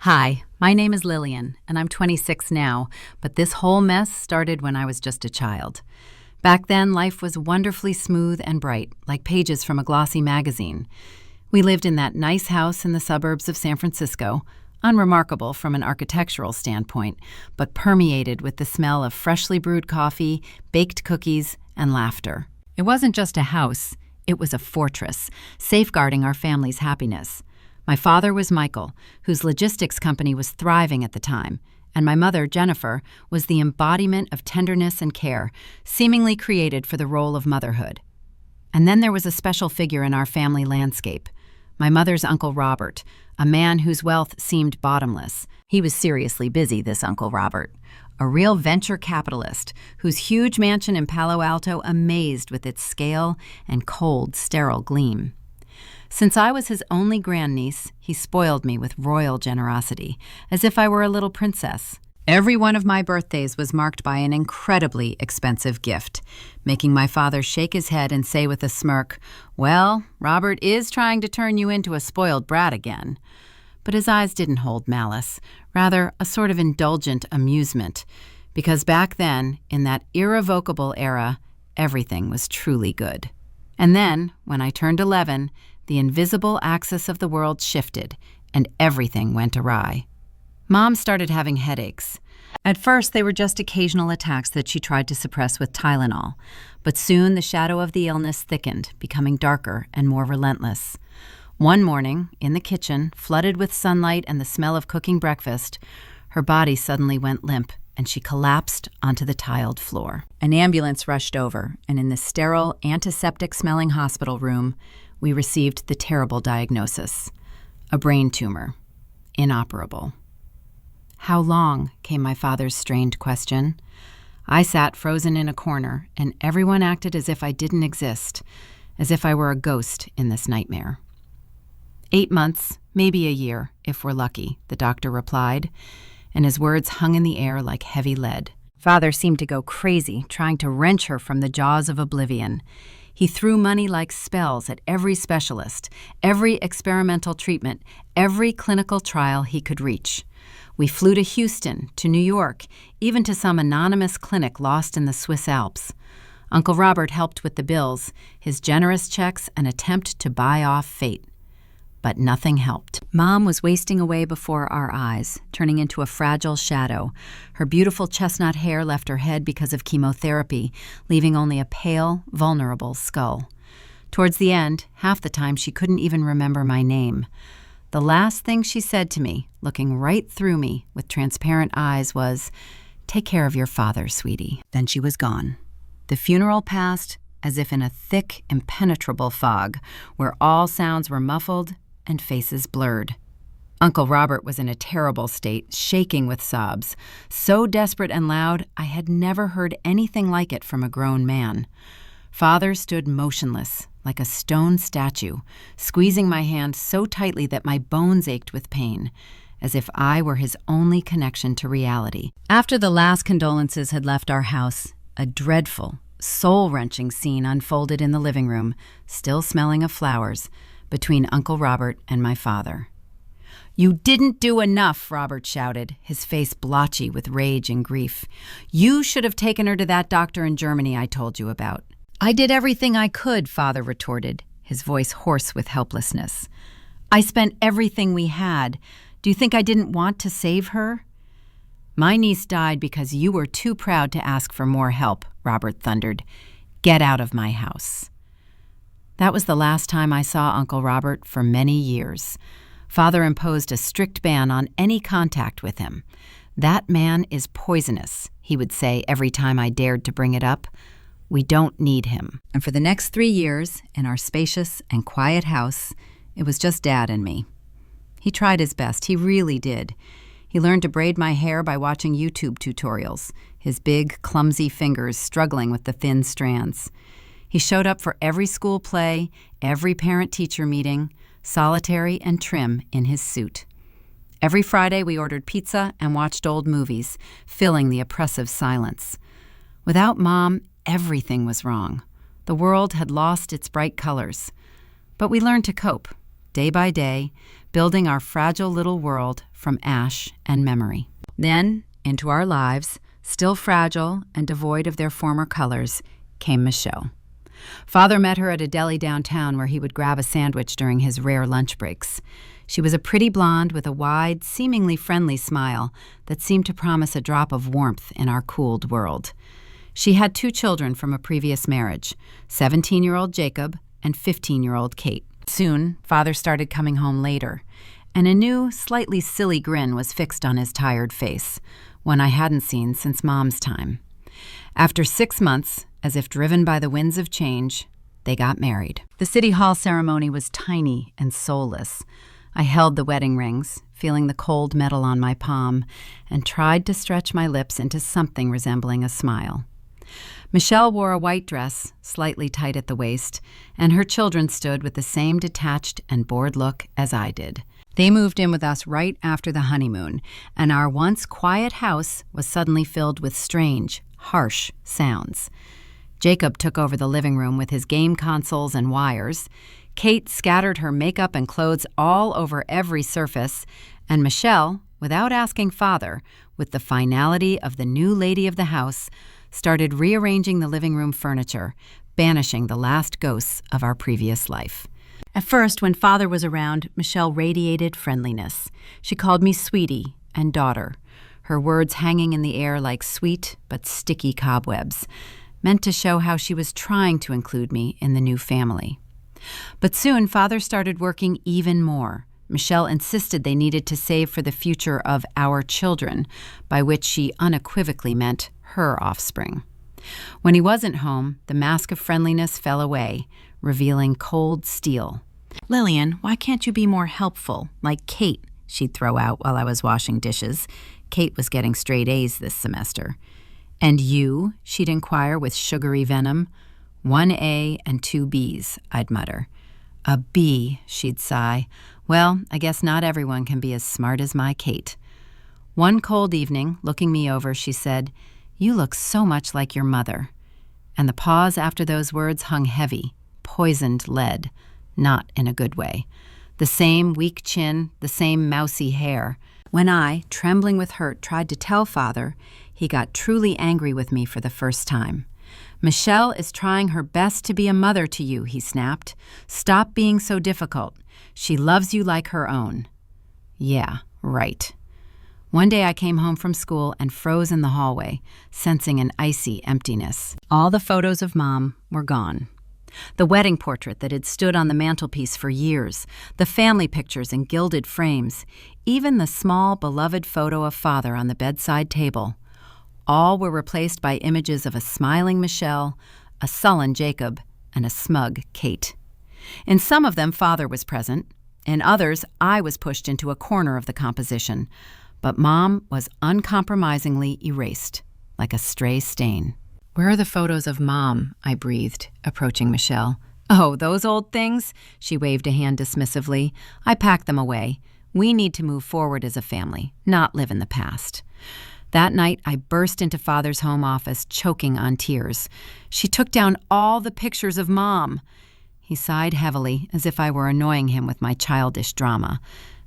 Hi, my name is Lillian, and I'm 26 now, but this whole mess started when I was just a child. Back then, life was wonderfully smooth and bright, like pages from a glossy magazine. We lived in that nice house in the suburbs of San Francisco, unremarkable from an architectural standpoint, but permeated with the smell of freshly brewed coffee, baked cookies, and laughter. It wasn't just a house, it was a fortress, safeguarding our family's happiness. My father was Michael, whose logistics company was thriving at the time, and my mother, Jennifer, was the embodiment of tenderness and care, seemingly created for the role of motherhood. And then there was a special figure in our family landscape, my mother's Uncle Robert, a man whose wealth seemed bottomless. He was seriously busy, this Uncle Robert, a real venture capitalist whose huge mansion in Palo Alto amazed with its scale and cold, sterile gleam. Since I was his only grandniece, he spoiled me with royal generosity, as if I were a little princess. Every one of my birthdays was marked by an incredibly expensive gift, making my father shake his head and say with a smirk, "Well, Robert is trying to turn you into a spoiled brat again." But his eyes didn't hold malice, rather a sort of indulgent amusement, because back then, in that irrevocable era, everything was truly good. And then, when I turned 11, the invisible axis of the world shifted, and everything went awry. Mom started having headaches. At first, they were just occasional attacks that she tried to suppress with Tylenol, but soon the shadow of the illness thickened, becoming darker and more relentless. One morning, in the kitchen, flooded with sunlight and the smell of cooking breakfast, her body suddenly went limp, and she collapsed onto the tiled floor. An ambulance rushed over, and in the sterile, antiseptic-smelling hospital room, we received the terrible diagnosis: a brain tumor, inoperable. "How long?" came my father's strained question. I sat frozen in a corner, and everyone acted as if I didn't exist, as if I were a ghost in this nightmare. 8 months, maybe a year, if we're lucky, the doctor replied, and his words hung in the air like heavy lead. Father seemed to go crazy, trying to wrench her from the jaws of oblivion. He threw money like spells at every specialist, every experimental treatment, every clinical trial he could reach. We flew to Houston, to New York, even to some anonymous clinic lost in the Swiss Alps. Uncle Robert helped with the bills, his generous checks an attempt to buy off fate. But nothing helped. Mom was wasting away before our eyes, turning into a fragile shadow. Her beautiful chestnut hair left her head because of chemotherapy, leaving only a pale, vulnerable skull. Towards the end, half the time she couldn't even remember my name. The last thing she said to me, looking right through me with transparent eyes, was, "Take care of your father, sweetie." Then she was gone. The funeral passed as if in a thick, impenetrable fog, where all sounds were muffled and faces blurred. Uncle Robert was in a terrible state, shaking with sobs, so desperate and loud I had never heard anything like it from a grown man. Father stood motionless, like a stone statue, squeezing my hand so tightly that my bones ached with pain, as if I were his only connection to reality. After the last condolences had left our house, a dreadful, soul-wrenching scene unfolded in the living room, still smelling of flowers, between Uncle Robert and my father. "You didn't do enough," Robert shouted, his face blotchy with rage and grief. "You should have taken her to that doctor in Germany I told you about." "I did everything I could," Father retorted, his voice hoarse with helplessness. "I spent everything we had. Do you think I didn't want to save her?" "My niece died because you were too proud to ask for more help," Robert thundered. "Get out of my house." That was the last time I saw Uncle Robert for many years. Father imposed a strict ban on any contact with him. "That man is poisonous," he would say every time I dared to bring it up. "We don't need him." And for the next 3 years, in our spacious and quiet house, it was just Dad and me. He tried his best, he really did. He learned to braid my hair by watching YouTube tutorials, his big, clumsy fingers struggling with the thin strands. He showed up for every school play, every parent-teacher meeting, solitary and trim in his suit. Every Friday we ordered pizza and watched old movies, filling the oppressive silence. Without Mom, everything was wrong. The world had lost its bright colors. But we learned to cope. day by day, building our fragile little world from ash and memory. Then, into our lives, still fragile and devoid of their former colors, came Michelle. Father met her at a deli downtown where he would grab a sandwich during his rare lunch breaks. She was a pretty blonde with a wide, seemingly friendly smile that seemed to promise a drop of warmth in our cooled world. She had 2 children from a previous marriage, 17-year-old Jacob and 15-year-old Kate. Soon, Father started coming home later, and a new, slightly silly grin was fixed on his tired face, one I hadn't seen since Mom's time. After 6 months, as if driven by the winds of change, they got married. The City Hall ceremony was tiny and soulless. I held the wedding rings, feeling the cold metal on my palm, and tried to stretch my lips into something resembling a smile. Michelle wore a white dress, slightly tight at the waist, and her children stood with the same detached and bored look as I did. They moved in with us right after the honeymoon, and our once quiet house was suddenly filled with strange, harsh sounds. Jacob took over the living room with his game consoles and wires. Kate scattered her makeup and clothes all over every surface, and Michelle, without asking Father, with the finality of the new lady of the house, started rearranging the living room furniture, banishing the last ghosts of our previous life. At first, when Father was around, Michelle radiated friendliness. She called me sweetie and daughter, her words hanging in the air like sweet but sticky cobwebs, meant to show how she was trying to include me in the new family. But soon, Father started working even more. Michelle insisted they needed to save for the future of our children, by which she unequivocally meant her offspring. When he wasn't home, the mask of friendliness fell away, revealing cold steel. "Lillian, why can't you be more helpful, like Kate?" she'd throw out while I was washing dishes. Kate was getting straight A's this semester. "And you?" she'd inquire with sugary venom. "1 A and 2 B's, I'd mutter. "A B," she'd sigh. "Well, I guess not everyone can be as smart as my Kate." One cold evening, looking me over, she said, "You look so much like your mother." And the pause after those words hung heavy, poisoned lead, not in a good way. The same weak chin, the same mousy hair. When I, trembling with hurt, tried to tell Father, he got truly angry with me for the first time. "Michelle is trying her best to be a mother to you," he snapped. "Stop being so difficult. She loves you like her own." Yeah, right. One day I came home from school and froze in the hallway, sensing an icy emptiness. All the photos of Mom were gone. The wedding portrait that had stood on the mantelpiece for years, the family pictures in gilded frames, even the small, beloved photo of Father on the bedside table. All were replaced by images of a smiling Michelle, a sullen Jacob, and a smug Kate. In some of them, Father was present. In others, I was pushed into a corner of the composition. But Mom was uncompromisingly erased, like a stray stain. "Where are the photos of Mom?" I breathed, approaching Michelle. "Oh, those old things?" She waved a hand dismissively. "I packed them away. We need to move forward as a family, not live in the past." That night, I burst into Father's home office, choking on tears. "She took down all the pictures of Mom." He sighed heavily, as if I were annoying him with my childish drama.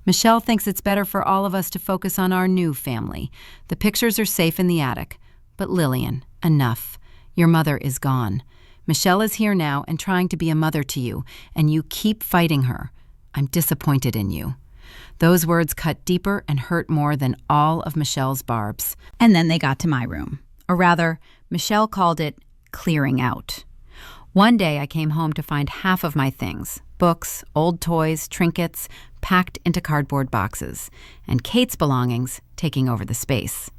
"Michelle thinks it's better for all of us to focus on our new family. The pictures are safe in the attic. But Lillian, enough. Your mother is gone. Michelle is here now and trying to be a mother to you, and you keep fighting her. I'm disappointed in you." Those words cut deeper and hurt more than all of Michelle's barbs. And then they got to my room. Or rather, Michelle called it clearing out. One day I came home to find half of my things, books, old toys, trinkets, packed into cardboard boxes, and Kate's belongings taking over the space.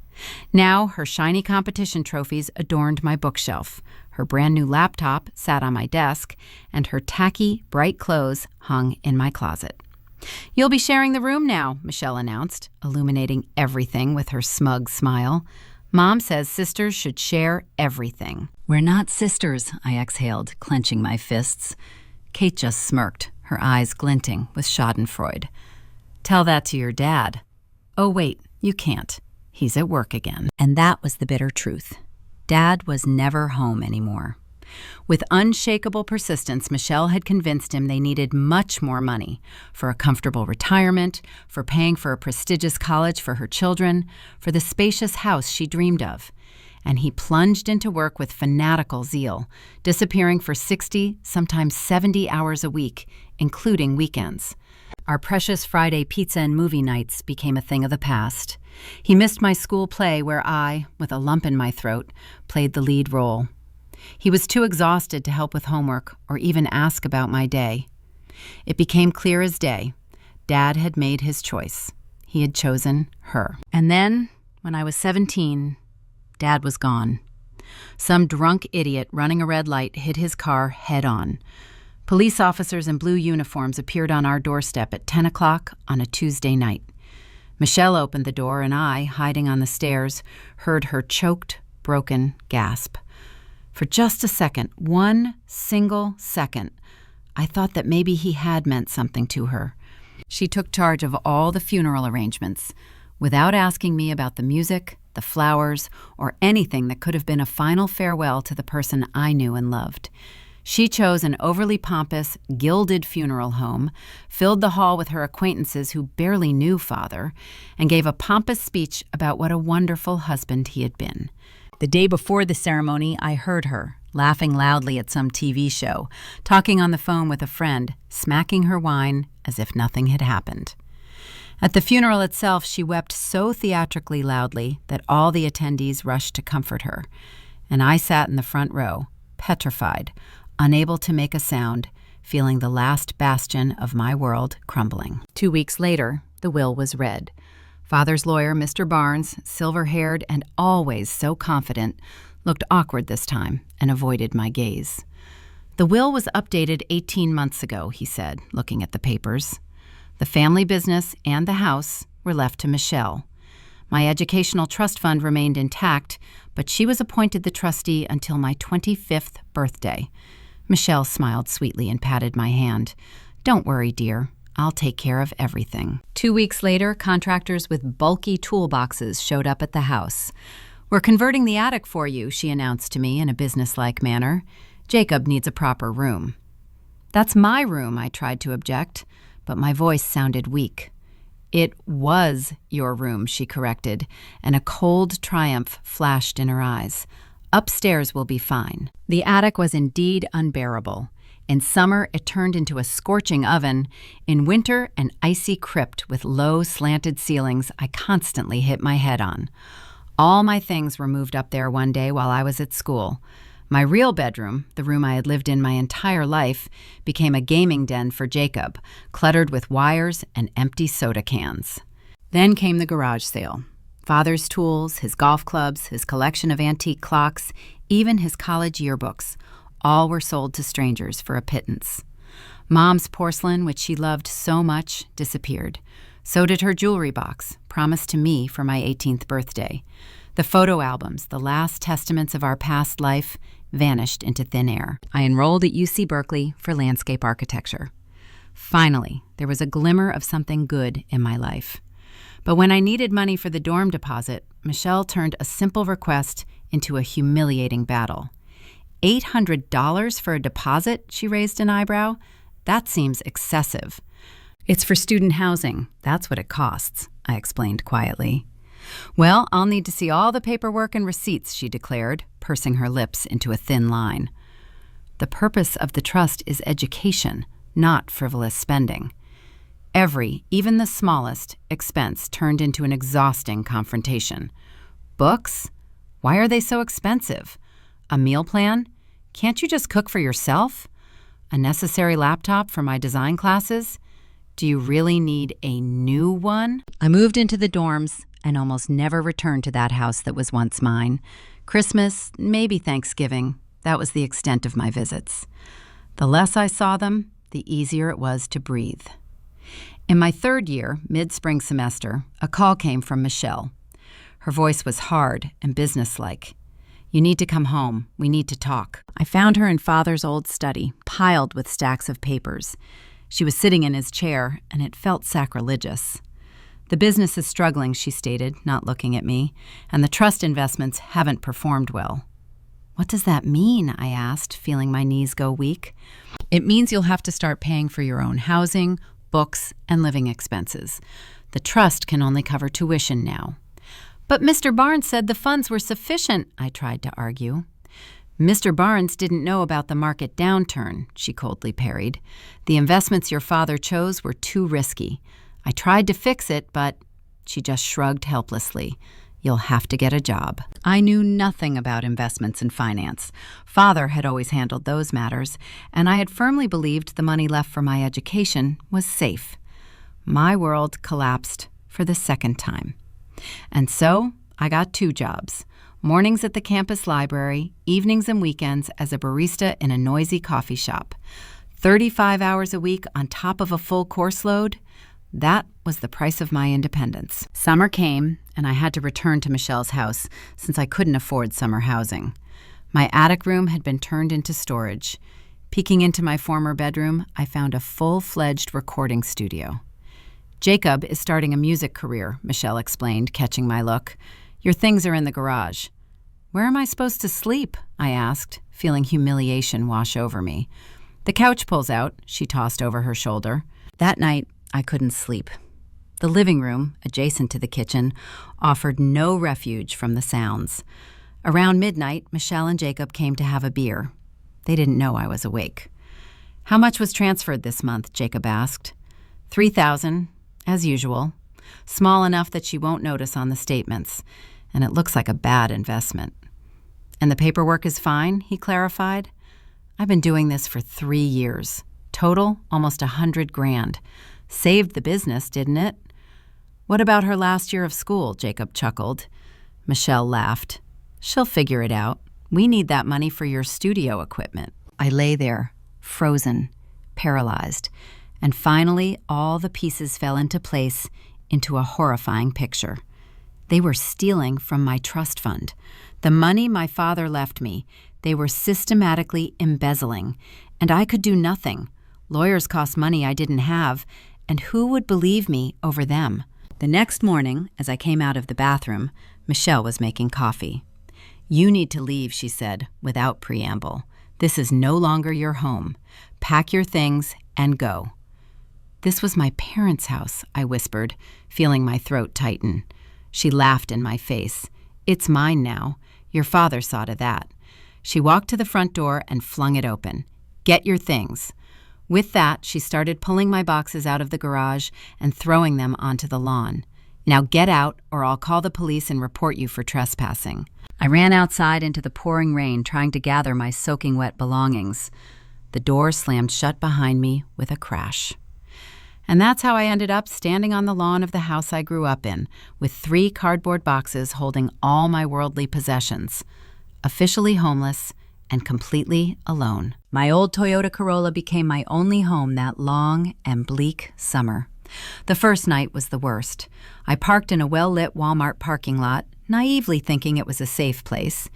Now her shiny competition trophies adorned my bookshelf, her brand new laptop sat on my desk, and her tacky, bright clothes hung in my closet. "You'll be sharing the room now," Michelle announced, illuminating everything with her smug smile. "Mom says sisters should share everything." "We're not sisters," I exhaled, clenching my fists. Kate just smirked, her eyes glinting with schadenfreude. "Tell that to your dad." "Oh, wait, you can't. He's at work again." And that was the bitter truth. Dad was never home anymore. With unshakable persistence, Michelle had convinced him they needed much more money for a comfortable retirement, for paying for a prestigious college for her children, for the spacious house she dreamed of. And he plunged into work with fanatical zeal, disappearing for 60, sometimes 70 hours a week, including weekends. Our precious Friday pizza and movie nights became a thing of the past. He missed my school play where I, with a lump in my throat, played the lead role. He was too exhausted to help with homework or even ask about my day. It became clear as day. Dad had made his choice. He had chosen her. And then, when I was 17, Dad was gone. Some drunk idiot running a red light hit his car head-on. Police officers in blue uniforms appeared on our doorstep at 10 o'clock on a Tuesday night. Michelle opened the door, and I, hiding on the stairs, heard her choked, broken gasp. For just a second, one single second, I thought that maybe he had meant something to her. She took charge of all the funeral arrangements, without asking me about the music, the flowers, or anything that could have been a final farewell to the person I knew and loved. She chose an overly pompous, gilded funeral home, filled the hall with her acquaintances who barely knew Father, and gave a pompous speech about what a wonderful husband he had been. The day before the ceremony, I heard her, laughing loudly at some TV show, talking on the phone with a friend, smacking her wine as if nothing had happened. At the funeral itself, she wept so theatrically loudly that all the attendees rushed to comfort her, and I sat in the front row, petrified, unable to make a sound, feeling the last bastion of my world crumbling. 2 weeks later, the will was read. Father's lawyer, Mr. Barnes, silver-haired and always so confident, looked awkward this time and avoided my gaze. The will was updated 18 months ago, he said, looking at the papers. The family business and the house were left to Michelle. My educational trust fund remained intact, but she was appointed the trustee until my 25th birthday. Michelle smiled sweetly and patted my hand. "Don't worry, dear. I'll take care of everything." 2 weeks later, contractors with bulky toolboxes showed up at the house. "We're converting the attic for you," she announced to me in a businesslike manner. "Jacob needs a proper room." "That's my room," I tried to object, but my voice sounded weak. "It was your room," she corrected, and a cold triumph flashed in her eyes. "Upstairs will be fine." The attic was indeed unbearable. In summer, it turned into a scorching oven. In winter, an icy crypt with low, slanted ceilings I constantly hit my head on. All my things were moved up there one day while I was at school. My real bedroom, the room I had lived in my entire life, became a gaming den for Jacob, cluttered with wires and empty soda cans. Then came the garage sale. Father's tools, his golf clubs, his collection of antique clocks, even his college yearbooks, all were sold to strangers for a pittance. Mom's porcelain, which she loved so much, disappeared. So did her jewelry box, promised to me for my 18th birthday. The photo albums, the last testaments of our past life, vanished into thin air. I enrolled at UC Berkeley for landscape architecture. Finally, there was a glimmer of something good in my life. But when I needed money for the dorm deposit, Michelle turned a simple request into a humiliating battle. $800 for a deposit? She raised an eyebrow. That seems excessive. It's for student housing. That's what it costs, I explained quietly. Well, I'll need to see all the paperwork and receipts, she declared, pursing her lips into a thin line. The purpose of the trust is education, not frivolous spending. Every, even the smallest, expense turned into an exhausting confrontation. Books? Why are they so expensive? A meal plan? Can't you just cook for yourself? A necessary laptop for my design classes? Do you really need a new one? I moved into the dorms and almost never returned to that house that was once mine. Christmas, maybe Thanksgiving, that was the extent of my visits. The less I saw them, the easier it was to breathe. In my third year, mid-spring semester, a call came from Michelle. Her voice was hard and businesslike. "You need to come home. We need to talk." I found her in Father's old study, piled with stacks of papers. She was sitting in his chair, and it felt sacrilegious. "The business is struggling," she stated, not looking at me, "and the trust investments haven't performed well." "What does that mean?" I asked, feeling my knees go weak. "It means you'll have to start paying for your own housing, books, and living expenses. The trust can only cover tuition now." "But Mr. Barnes said the funds were sufficient," I tried to argue. "Mr. Barnes didn't know about the market downturn," she coldly parried. "The investments your father chose were too risky. I tried to fix it, but—" She just shrugged helplessly. "You'll have to get a job." I knew nothing about investments and finance. Father had always handled those matters, and I had firmly believed the money left for my education was safe. My world collapsed for the second time. And so I got 2 jobs. Mornings at the campus library, evenings and weekends as a barista in a noisy coffee shop. 35 hours a week on top of a full course load. That was the price of my independence. Summer came, and I had to return to Michelle's house since I couldn't afford summer housing. My attic room had been turned into storage. Peeking into my former bedroom, I found a full-fledged recording studio. "Jacob is starting a music career," Michelle explained, catching my look. "Your things are in the garage." "Where am I supposed to sleep?" I asked, feeling humiliation wash over me. "The couch pulls out," she tossed over her shoulder. That night, I couldn't sleep. The living room, adjacent to the kitchen, offered no refuge from the sounds. Around midnight, Michelle and Jacob came to have a beer. They didn't know I was awake. "How much was transferred this month?" Jacob asked. $3,000, as usual. Small enough that she won't notice on the statements, and it looks like a bad investment. "And the paperwork is fine," he clarified. "I've been doing this for 3 years. Total, almost $100,000. Saved the business, didn't it?" "What about her last year of school?" Jacob chuckled. Michelle laughed. "She'll figure it out. We need that money for your studio equipment." I lay there, frozen, paralyzed, and finally all the pieces fell into place into a horrifying picture. They were stealing from my trust fund. The money my father left me, they were systematically embezzling, and I could do nothing. Lawyers cost money I didn't have, and who would believe me over them? The next morning, as I came out of the bathroom, Michelle was making coffee. "You need to leave," she said, without preamble. "This is no longer your home. Pack your things and go." "This was my parents' house," I whispered, feeling my throat tighten. She laughed in my face. "It's mine now. Your father saw to that." She walked to the front door and flung it open. "Get your things." With that, she started pulling my boxes out of the garage and throwing them onto the lawn. "Now get out, or I'll call the police and report you for trespassing." I ran outside into the pouring rain, trying to gather my soaking wet belongings. The door slammed shut behind me with a crash. And that's how I ended up standing on the lawn of the house I grew up in, with 3 cardboard boxes holding all my worldly possessions. Officially homeless and completely alone. My old Toyota Corolla became my only home that long and bleak summer. The first night was the worst. I parked in a well-lit Walmart parking lot, naively thinking it was a safe place.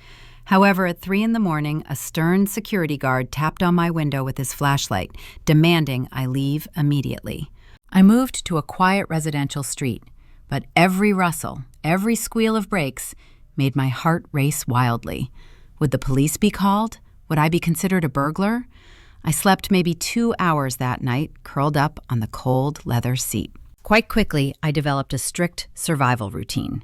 However, at 3 a.m, a stern security guard tapped on my window with his flashlight, demanding I leave immediately. I moved to a quiet residential street, but every rustle, every squeal of brakes made my heart race wildly. Would the police be called? Would I be considered a burglar? I slept maybe 2 hours that night, curled up on the cold leather seat. Quite quickly, I developed a strict survival routine.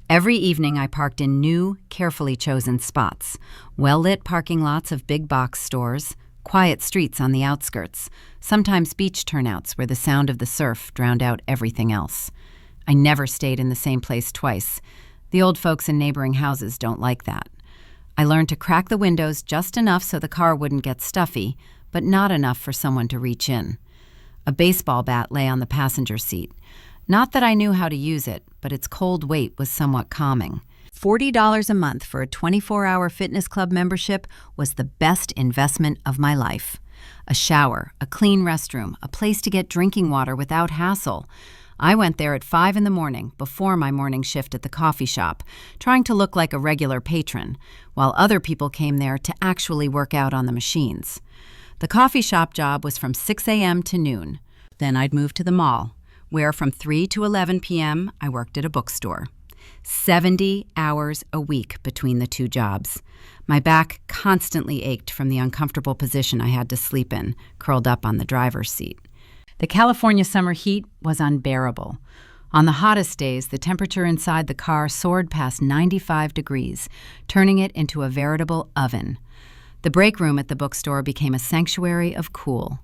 Every evening, I parked in new, carefully chosen spots, well-lit parking lots of big box stores, quiet streets on the outskirts, sometimes beach turnouts where the sound of the surf drowned out everything else. I never stayed in the same place twice. The old folks in neighboring houses don't like that. I learned to crack the windows just enough so the car wouldn't get stuffy, but not enough for someone to reach in. A baseball bat lay on the passenger seat. Not that I knew how to use it, but its cold weight was somewhat calming. $40 a month for a 24-hour fitness club membership was the best investment of my life. A shower, a clean restroom, a place to get drinking water without hassle. I went there at 5 a.m, before my morning shift at the coffee shop, trying to look like a regular patron, while other people came there to actually work out on the machines. The coffee shop job was from 6 a.m. to noon. Then I'd move to the mall, where from 3 to 11 p.m. I worked at a bookstore. 70 hours a week between the two jobs. My back constantly ached from the uncomfortable position I had to sleep in, curled up on the driver's seat. The California summer heat was unbearable. On the hottest days, the temperature inside the car soared past 95 degrees, turning it into a veritable oven. The break room at the bookstore became a sanctuary of cool.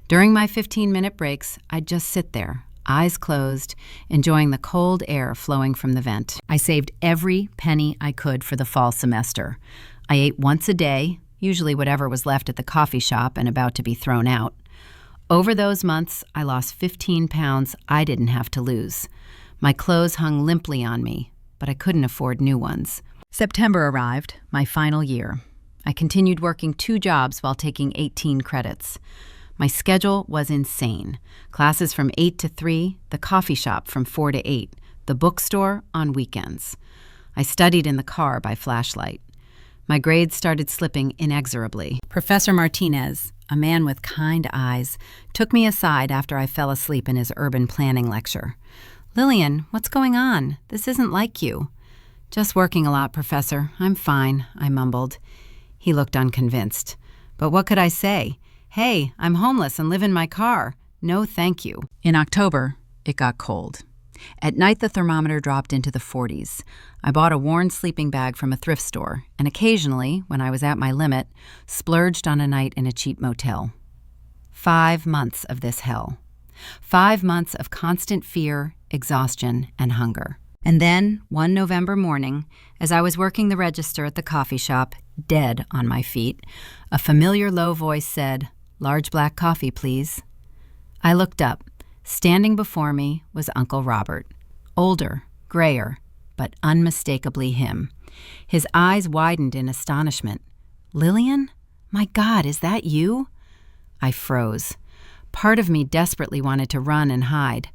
During my 15-minute breaks, I'd just sit there, eyes closed, enjoying the cold air flowing from the vent. I saved every penny I could for the fall semester. I ate once a day, usually whatever was left at the coffee shop and about to be thrown out. Over those months, I lost 15 pounds I didn't have to lose. My clothes hung limply on me, but I couldn't afford new ones. September arrived, my final year. I continued working 2 jobs while taking 18 credits. My schedule was insane. Classes from 8 to 3, the coffee shop from 4 to 8, the bookstore on weekends. I studied in the car by flashlight. My grades started slipping inexorably. Professor Martinez, a man with kind eyes, took me aside after I fell asleep in his urban planning lecture. "Lillian, what's going on? This isn't like you." "Just working a lot, Professor. I'm fine," I mumbled. He looked unconvinced. But what could I say? "Hey, I'm homeless and live in my car. No, thank you." In October, it got cold. At night, the thermometer dropped into the 40s. I bought a worn sleeping bag from a thrift store, and occasionally, when I was at my limit, splurged on a night in a cheap motel. 5 months of this hell. 5 months of constant fear, exhaustion, and hunger. And then, one November morning, as I was working the register at the coffee shop, dead on my feet, a familiar low voice said, "Large black coffee, please." I looked up. Standing before me was Uncle Robert. Older, grayer, but unmistakably him. His eyes widened in astonishment. "Lillian? My God, is that you?" I froze. Part of me desperately wanted to run and hide.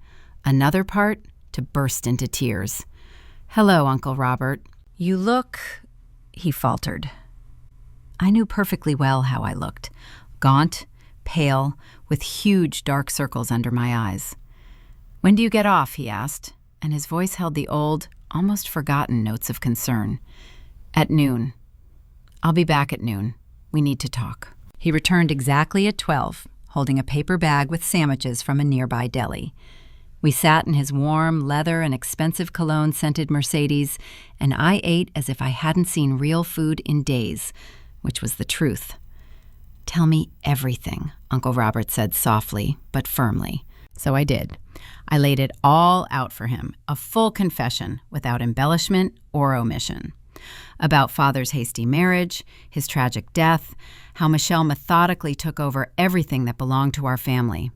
Another part, to burst into tears. "Hello, Uncle Robert. You look—" he faltered. I knew perfectly well how I looked. Gaunt, pale, with huge dark circles under my eyes. "When do you get off?" he asked, and his voice held the old, almost forgotten notes of concern. "At noon. I'll be back at noon. We need to talk." He returned exactly at 12, holding a paper bag with sandwiches from a nearby deli. We sat in his warm leather and expensive cologne-scented Mercedes, and I ate as if I hadn't seen real food in days, which was the truth. "Tell me everything," Uncle Robert said softly but firmly. So I did. I laid it all out for him, a full confession without embellishment or omission. About Father's hasty marriage, his tragic death, how Michelle methodically took over everything that belonged to our family.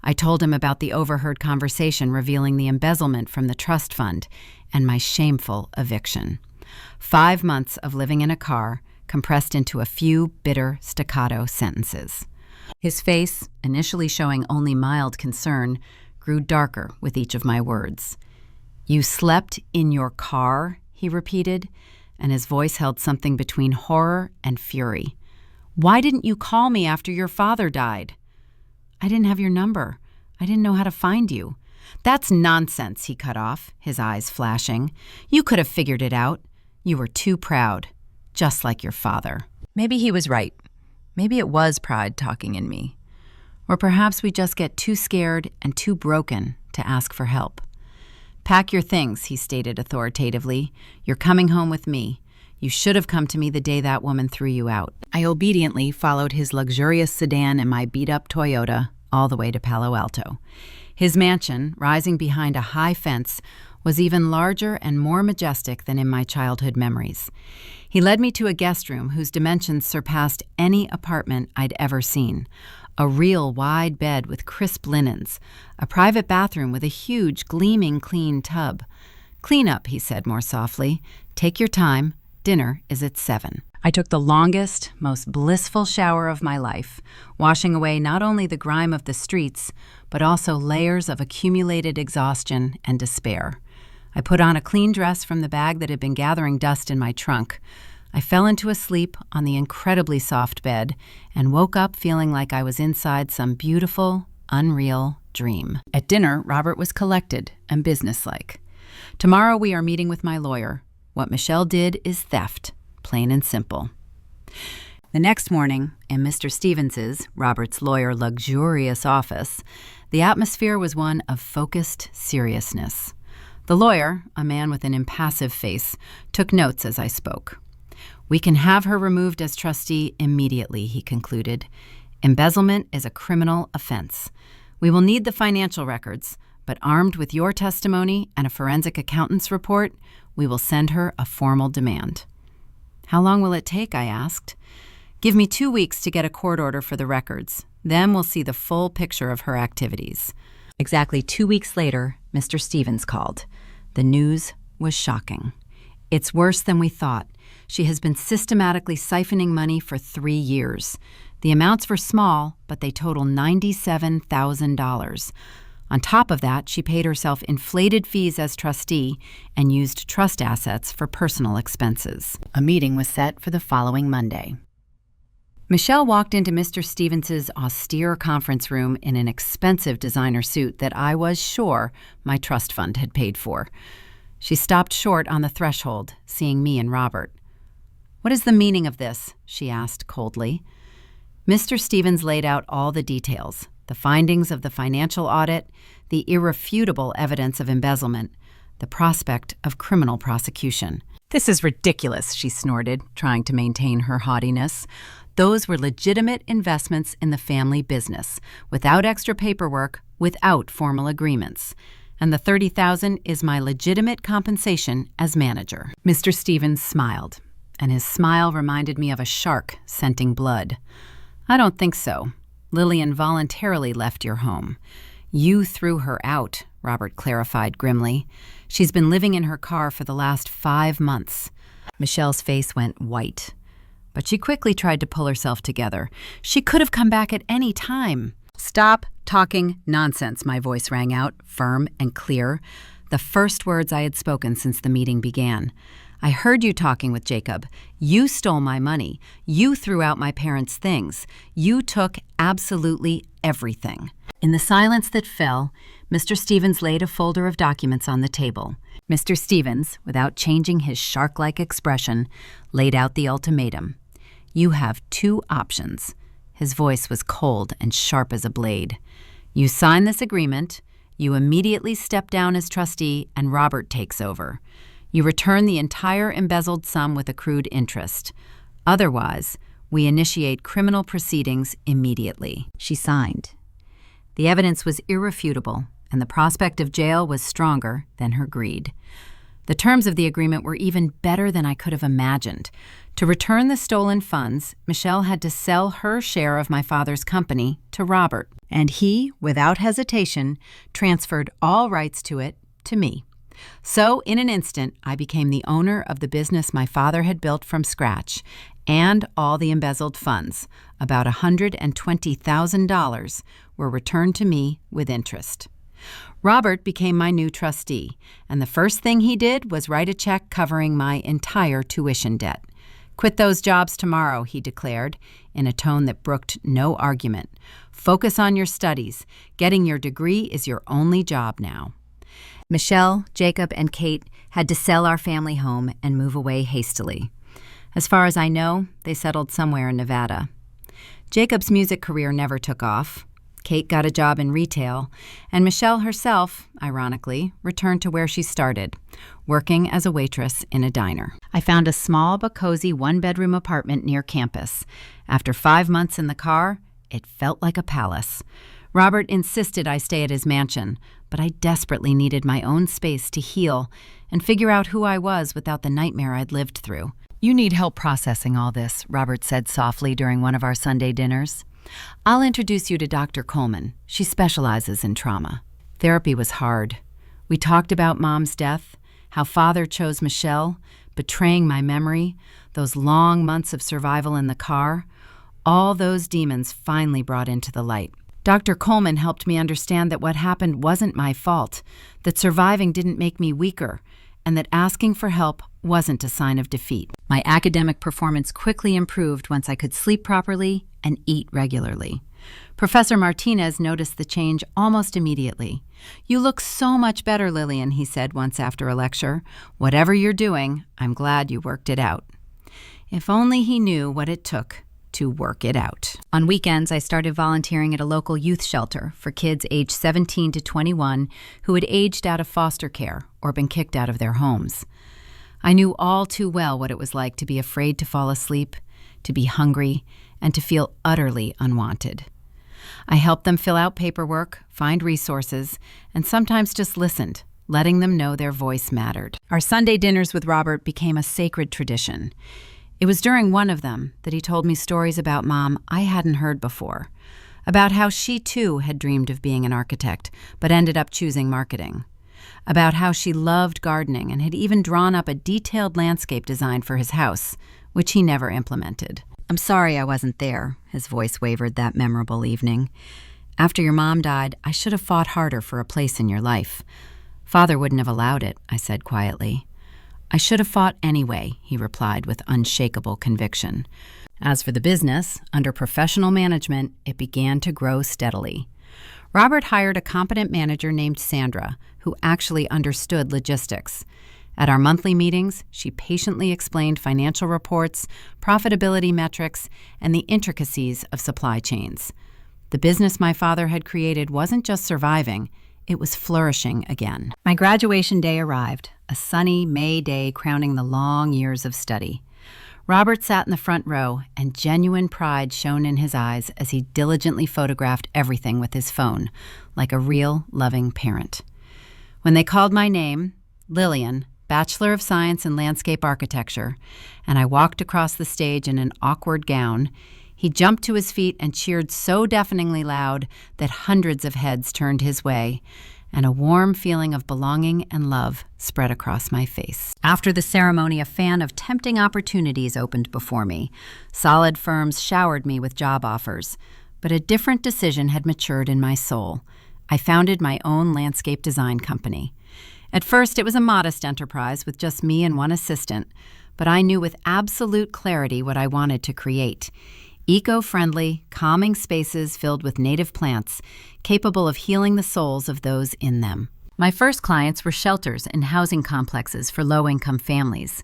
I told him about the overheard conversation revealing the embezzlement from the trust fund and my shameful eviction. 5 months of living in a car compressed into a few bitter staccato sentences. His face, initially showing only mild concern, grew darker with each of my words. "You slept in your car?" he repeated, and his voice held something between horror and fury. "Why didn't you call me after your father died?" "I didn't have your number. I didn't know how to find you." "That's nonsense," he cut off, his eyes flashing. "You could have figured it out. You were too proud. Just like your father." Maybe he was right. Maybe it was pride talking in me. Or perhaps we just get too scared and too broken to ask for help. "Pack your things," he stated authoritatively. "You're coming home with me. You should have come to me the day that woman threw you out." I obediently followed his luxurious sedan and my beat-up Toyota all the way to Palo Alto. His mansion, rising behind a high fence, was even larger and more majestic than in my childhood memories. He led me to a guest room whose dimensions surpassed any apartment I'd ever seen. A real wide bed with crisp linens, a private bathroom with a huge, gleaming clean tub. "Clean up," he said more softly. "Take your time. Dinner is at 7. I took the longest, most blissful shower of my life, washing away not only the grime of the streets, but also layers of accumulated exhaustion and despair. I put on a clean dress from the bag that had been gathering dust in my trunk. I fell into a sleep on the incredibly soft bed and woke up feeling like I was inside some beautiful, unreal dream. At dinner, Robert was collected and businesslike. Tomorrow we are meeting with my lawyer. What Michelle did is theft, plain and simple. The next morning, in Mr. Stevens's, Robert's lawyer, luxurious office, the atmosphere was one of focused seriousness. The lawyer, a man with an impassive face, took notes as I spoke. "We can have her removed as trustee immediately," he concluded. "Embezzlement is a criminal offense. We will need the financial records, but armed with your testimony and a forensic accountant's report, we will send her a formal demand." "How long will it take?" I asked. "Give me 2 weeks to get a court order for the records. Then we'll see the full picture of her activities." Exactly 2 weeks later, Mr. Stevens called. The news was shocking. "It's worse than we thought. She has been systematically siphoning money for 3 years. The amounts were small, but they total $97,000. On top of that, she paid herself inflated fees as trustee and used trust assets for personal expenses." A meeting was set for the following Monday. Michelle walked into Mr. Stevens's austere conference room in an expensive designer suit that I was sure my trust fund had paid for. She stopped short on the threshold, seeing me and Robert. "What is the meaning of this?" she asked coldly. Mr. Stevens laid out all the details, the findings of the financial audit, the irrefutable evidence of embezzlement, the prospect of criminal prosecution. "This is ridiculous," she snorted, trying to maintain her haughtiness. "Those were legitimate investments in the family business, without extra paperwork, without formal agreements. And the $30,000 is my legitimate compensation as manager." Mr. Stevens smiled, and his smile reminded me of a shark scenting blood. "I don't think so. Lillian voluntarily left your home. You threw her out," Robert clarified grimly. "She's been living in her car for the last 5 months." Michelle's face went white, but she quickly tried to pull herself together. "She could have come back at any time." "Stop talking nonsense," my voice rang out, firm and clear, the first words I had spoken since the meeting began. "I heard you talking with Jacob. You stole my money. You threw out my parents' things. You took absolutely everything." In the silence that fell, Mr. Stevens laid a folder of documents on the table. Mr. Stevens, without changing his shark-like expression, laid out the ultimatum. "You have 2 options." His voice was cold and sharp as a blade. "You sign this agreement, you immediately step down as trustee, and Robert takes over. You return the entire embezzled sum with accrued interest. Otherwise, we initiate criminal proceedings immediately." She signed. The evidence was irrefutable, and the prospect of jail was stronger than her greed. The terms of the agreement were even better than I could have imagined. To return the stolen funds, Michelle had to sell her share of my father's company to Robert, and he, without hesitation, transferred all rights to it to me. So, in an instant, I became the owner of the business my father had built from scratch, and all the embezzled funds, about $120,000, were returned to me with interest. Robert became my new trustee, and the first thing he did was write a check covering my entire tuition debt. "Quit those jobs tomorrow," he declared, in a tone that brooked no argument. "Focus on your studies. Getting your degree is your only job now." Michelle, Jacob, and Kate had to sell our family home and move away hastily. As far as I know, they settled somewhere in Nevada. Jacob's music career never took off. Kate got a job in retail, and Michelle herself, ironically, returned to where she started, working as a waitress in a diner. I found a small but cozy 1-bedroom apartment near campus. After 5 months in the car, it felt like a palace. Robert insisted I stay at his mansion, but I desperately needed my own space to heal and figure out who I was without the nightmare I'd lived through. "You need help processing all this," Robert said softly during one of our Sunday dinners. "I'll introduce you to Dr. Coleman. She specializes in trauma." Therapy was hard. We talked about Mom's death, how Father chose Michelle, betraying my memory, those long months of survival in the car. All those demons finally brought into the light. Dr. Coleman helped me understand that what happened wasn't my fault, that surviving didn't make me weaker, and that asking for help wasn't a sign of defeat. My academic performance quickly improved once I could sleep properly and eat regularly. Professor Martinez noticed the change almost immediately. "You look so much better, Lillian," he said once after a lecture. "Whatever you're doing, I'm glad you worked it out." If only he knew what it took to work it out. On weekends, I started volunteering at a local youth shelter for kids aged 17 to 21 who had aged out of foster care or been kicked out of their homes. I knew all too well what it was like to be afraid to fall asleep, to be hungry, and to feel utterly unwanted. I helped them fill out paperwork, find resources, and sometimes just listened, letting them know their voice mattered. Our Sunday dinners with Robert became a sacred tradition. It was during one of them that he told me stories about Mom I hadn't heard before, about how she too had dreamed of being an architect, but ended up choosing marketing, about how she loved gardening and had even drawn up a detailed landscape design for his house, which he never implemented. "I'm sorry I wasn't there," his voice wavered that memorable evening. "After your mom died, I should have fought harder for a place in your life. Father wouldn't have allowed it," I said quietly. "I should have fought anyway," he replied with unshakable conviction. As for the business, under professional management, it began to grow steadily. Robert hired a competent manager named Sandra, who actually understood logistics. At our monthly meetings, she patiently explained financial reports, profitability metrics, and the intricacies of supply chains. The business my father had created wasn't just surviving, it was flourishing again. My graduation day arrived, a sunny May day crowning the long years of study. Robert sat in the front row, and genuine pride shone in his eyes as he diligently photographed everything with his phone, like a real, loving parent. When they called my name, Lillian, Bachelor of Science in Landscape Architecture, and I walked across the stage in an awkward gown, he jumped to his feet and cheered so deafeningly loud that hundreds of heads turned his way, and a warm feeling of belonging and love spread across my face. After the ceremony, a fan of tempting opportunities opened before me. Solid firms showered me with job offers, but a different decision had matured in my soul. I founded my own landscape design company. At first, it was a modest enterprise with just me and one assistant, but I knew with absolute clarity what I wanted to create. Eco-friendly, calming spaces filled with native plants, capable of healing the souls of those in them. My first clients were shelters and housing complexes for low-income families.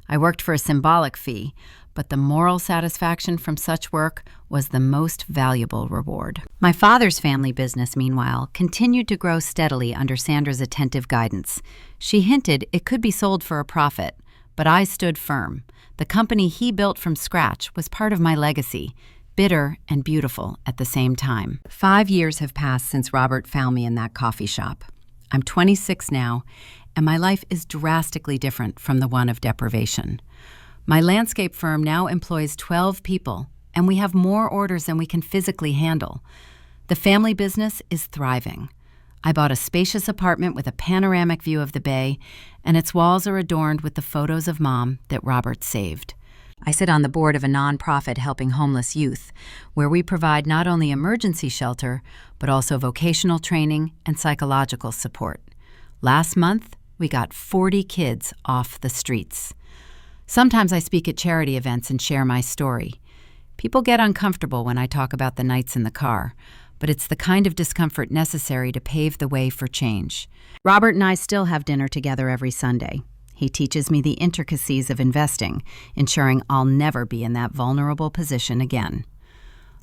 I worked for a symbolic fee, but the moral satisfaction from such work was the most valuable reward. My father's family business, meanwhile, continued to grow steadily under Sandra's attentive guidance. She hinted it could be sold for a profit, but I stood firm. The company he built from scratch was part of my legacy, bitter and beautiful at the same time. 5 years have passed since Robert found me in that coffee shop. I'm 26 now, and my life is drastically different from the one of deprivation. My landscape firm now employs 12 people, and we have more orders than we can physically handle. The family business is thriving. I bought a spacious apartment with a panoramic view of the bay, and its walls are adorned with the photos of Mom that Robert saved. I sit on the board of a nonprofit helping homeless youth, where we provide not only emergency shelter, but also vocational training and psychological support. Last month, we got 40 kids off the streets. Sometimes I speak at charity events and share my story. People get uncomfortable when I talk about the nights in the car, but it's the kind of discomfort necessary to pave the way for change. Robert and I still have dinner together every Sunday. He teaches me the intricacies of investing, ensuring I'll never be in that vulnerable position again.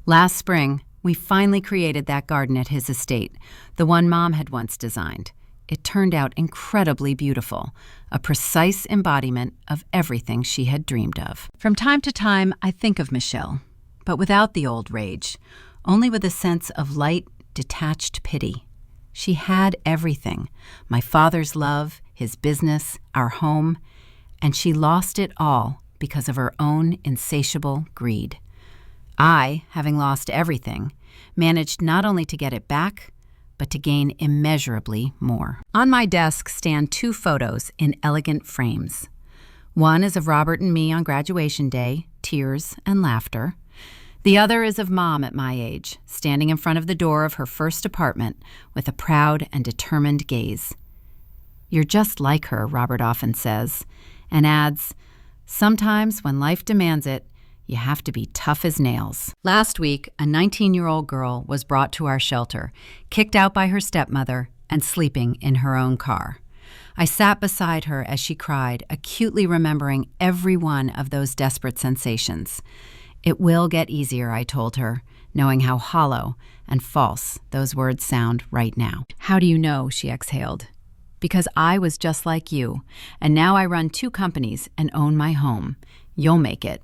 Last spring, we finally created that garden at his estate, the one Mom had once designed. It turned out incredibly beautiful, a precise embodiment of everything she had dreamed of. From time to time, I think of Michelle, but without the old rage, only with a sense of light, detached pity. She had everything, my father's love, his business, our home, and she lost it all because of her own insatiable greed. I, having lost everything, managed not only to get it back, but to gain immeasurably more. On my desk stand 2 photos in elegant frames. One is of Robert and me on graduation day, tears and laughter. The other is of Mom at my age, standing in front of the door of her first apartment with a proud and determined gaze. "You're just like her," Robert often says, and adds, "Sometimes when life demands it, You have to be tough as nails. Last week, a 19-year-old girl was brought to our shelter, kicked out by her stepmother, and sleeping in her own car. I sat beside her as she cried, acutely remembering every one of those desperate sensations. It will get easier, I told her, knowing how hollow and false those words sound right now. How do you know? She exhaled. Because I was just like you, and now I run 2 companies and own my home. You'll make it.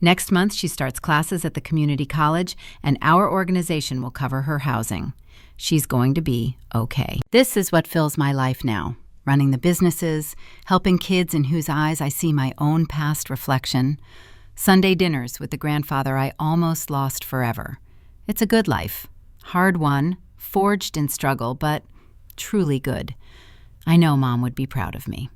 Next month, she starts classes at the community college, and our organization will cover her housing. She's going to be okay. This is what fills my life now, running the businesses, helping kids in whose eyes I see my own past reflection, Sunday dinners with the grandfather I almost lost forever. It's a good life, hard won, forged in struggle, but truly good. I know Mom would be proud of me.